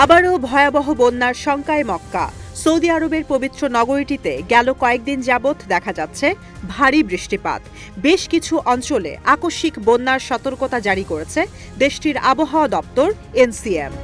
আবারও ভয়াবহ বন্যার শঙ্কায় মক্কা। সৌদি আরবের পবিত্র নগরীটিতে গেল কয়েকদিন যাবৎ দেখা যাচ্ছে ভারী বৃষ্টিপাত। বেশ কিছু অঞ্চলে আকস্মিক বন্যার সতর্কতা জারি করেছে দেশটির আবহাওয়া দপ্তর এনসিএম।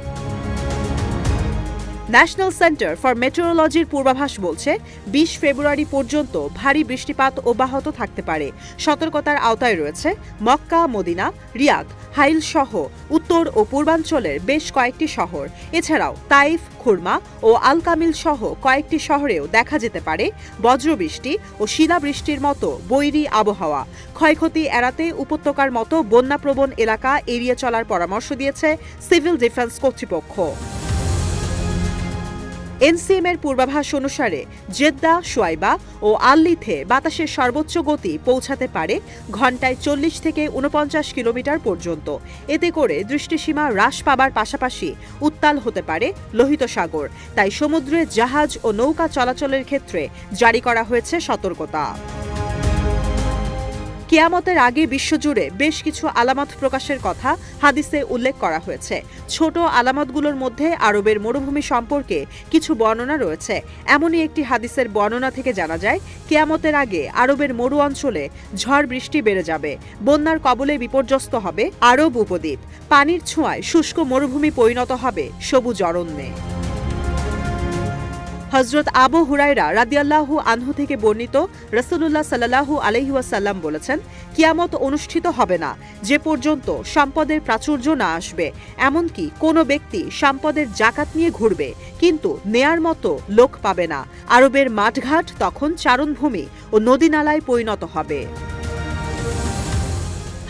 ন্যাশনাল সেন্টার ফর মেটেরোলজির পূর্বাভাস বলছে ২০ ফেব্রুয়ারি পর্যন্ত ভারী বৃষ্টিপাত অব্যাহত থাকতে পারে। সতর্কতার আওতায় রয়েছে মক্কা, মদিনা, রিয়াদ, হাইল সহ উত্তর ও পূর্বাঞ্চলের বেশ কয়েকটি শহর। এছাড়াও তাইফ, খুরমা ও আল কামিল সহ কয়েকটি শহরেও দেখা যেতে পারে বজ্রবৃষ্টি ও শিলাবৃষ্টির মতো বৈরী আবহাওয়া। ক্ষয়ক্ষতি এড়াতে উপত্যকার মতো বন্যাপ্রবণ এলাকা এড়িয়ে চলার পরামর্শ দিয়েছে সিভিল ডিফেন্স কর্তৃপক্ষ। এনসিএম এর পূর্বাভাস অনুসারে জেদ্দা, শুয়াইবা ও আল-লিথে বাতাসের সর্বোচ্চ গতি পৌঁছাতে পারে ঘন্টায় ৪০ থেকে ৪৯ কিলোমিটার পর্যন্ত। এতে করে দৃষ্টিসীমা হ্রাস পাবার পাশাপাশি উত্তাল হতে পারে লোহিত সাগর। তাই সমুদ্রে জাহাজ ও নৌকা চলাচলের ক্ষেত্রে জারি করা হয়েছে সতর্কতা। কিয়ামতের আগে বিশ্বজুড়ে বেশ কিছু আলামত প্রকাশের কথা হাদিসে উল্লেখ করা হয়েছে। ছোট আলামতগুলোর মধ্যে আরবের মরুভূমি সম্পর্কে কিছু বর্ণনা রয়েছে। এমনই একটি হাদিসের বর্ণনা থেকে জানা যায়, কিয়ামতের আগে আরবের মরু অঞ্চলে ঝড় বৃষ্টি বেড়ে যাবে, বন্যার কবলে বিপর্যস্ত হবে আরব উপদ্বীপ, পানির ছোঁয়ায় শুষ্ক মরুভূমি পরিণত হবে সবুজ অরণ্যে। হযরত আবু হুরায়রা রাদিয়াল্লাহু আনহু থেকে বর্ণিত, রাসূলুল্লাহ সাল্লাল্লাহু আলাইহি ওয়াসাল্লাম বলেছেন, কিয়ামত অনুষ্ঠিত হবে না যে পর্যন্ত সম্পদের প্রাচুর্য না আসবে। এমনকি কোনো ব্যক্তি সম্পদের জাকাত নিয়ে ঘুরবে, কিন্তু নেয়ার মতো লোক পাবে না। আরবের মাঠঘাট তখন চারণভূমি ও নদীনালায় পরিণত হবে।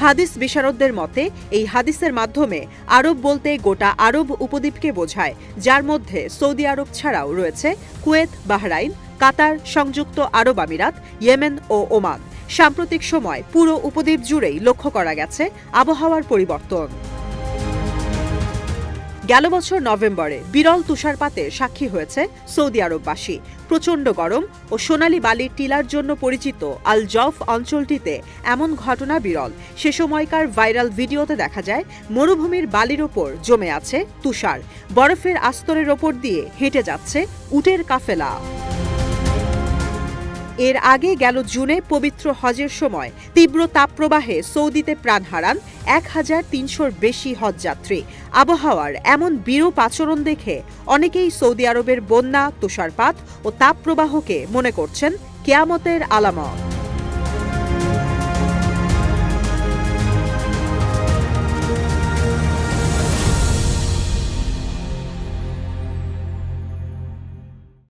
হাদিস বিশারদদের মতে এই হাদিসের মাধ্যমে আরব বলতে গোটা আরব উপদ্বীপকে বোঝায়, যার মধ্যে সৌদি আরব ছাড়াও রয়েছে কুয়েত, বাহরাইন, কাতার, সংযুক্ত আরব আমিরাত, ইয়েমেন ও ওমান। সাম্প্রতিক সময় পুরো উপদ্বীপ জুড়েই লক্ষ্য করা গেছে আবহাওয়ার পরিবর্তন। গেল বছর নভেম্বরে বিরল তুষারপাতের সাক্ষী হয়েছে সৌদি আরববাসী। প্রচণ্ড গরম ও সোনালী বালির টিলার জন্য পরিচিত আল জৌফ অঞ্চলটিতে এমন ঘটনা বিরল। সে সময়কার ভাইরাল ভিডিওতে দেখা যায় মরুভূমির বালির ওপর জমে আছে তুষার, বরফের আস্তরের ওপর দিয়ে হেঁটে যাচ্ছে উটের কাফেলা। এর আগে গেল জুনে পবিত্র হজের সময় তীব্র তাপপ্রবাহে সৌদিতে প্রাণ হারান ১৩০০-র বেশি হজযাত্রী। আবহাওয়ার এমন বিরূপ আচরণ দেখে অনেকেই সৌদি আরবের বন্যা, তুষারপাত ও তাপপ্রবাহকে মনে করছেন কিয়ামতের আলামত।